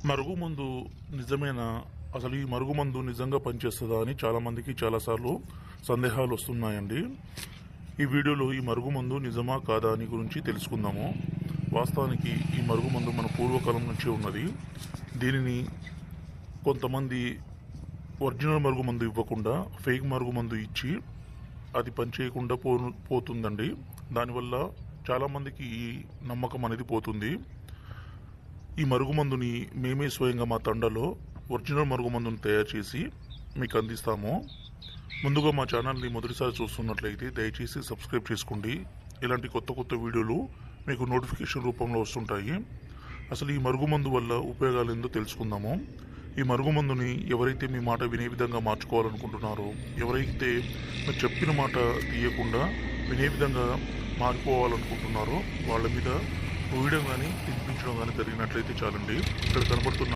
మరుగుమందు నిజమేనా? అసలు ఈ మరుగుమందు నిజంగా పనిచేస్తుందా అని చాలామందికి చాలాసార్లు సందేహాలు వస్తున్నాయండి. ఈ వీడియోలో ఈ మరుగుమందు నిజమా కాదా అని గురించి తెలుసుకుందాము. వాస్తవానికి ఈ మరుగుమందు మన పూర్వకాలం నుంచే ఉన్నది. దీనిని కొంతమంది ఒరిజినల్ మరుగుమందు ఇవ్వకుండా ఫేక్ మరుగుమందు ఇచ్చి అది పనిచేయకుండా పోతుందండి. దానివల్ల చాలామందికి ఈ నమ్మకం అనేది పోతుంది. ఈ మరుగుమందుని మేమే స్వయంగా మా తండలో ఒరిజినల్ మరుగుమందుని తయారు చేసి మీకు అందిస్తాము. ముందుగా మా ఛానల్ని మొదటిసారి చూస్తున్నట్లయితే దయచేసి సబ్స్క్రైబ్ చేసుకోండి. ఇలాంటి కొత్త కొత్త వీడియోలు మీకు నోటిఫికేషన్ రూపంలో వస్తుంటాయి. అసలు ఈ మరుగుమందు వల్ల ఉపయోగాలు ఏందో తెలుసుకుందాము. ఈ మరుగుమందుని ఎవరైతే మీ మాట వినే విధంగా మార్చుకోవాలనుకుంటున్నారో, ఎవరైతే మీరు చెప్పిన మాట తీయకుండా వినే విధంగా మారిపోవాలనుకుంటున్నారో వాళ్ళ మీద వీడియో కానీ తినిపించడం కానీ జరిగినట్లయితే చాలండి. ఇక్కడ కనబడుతున్న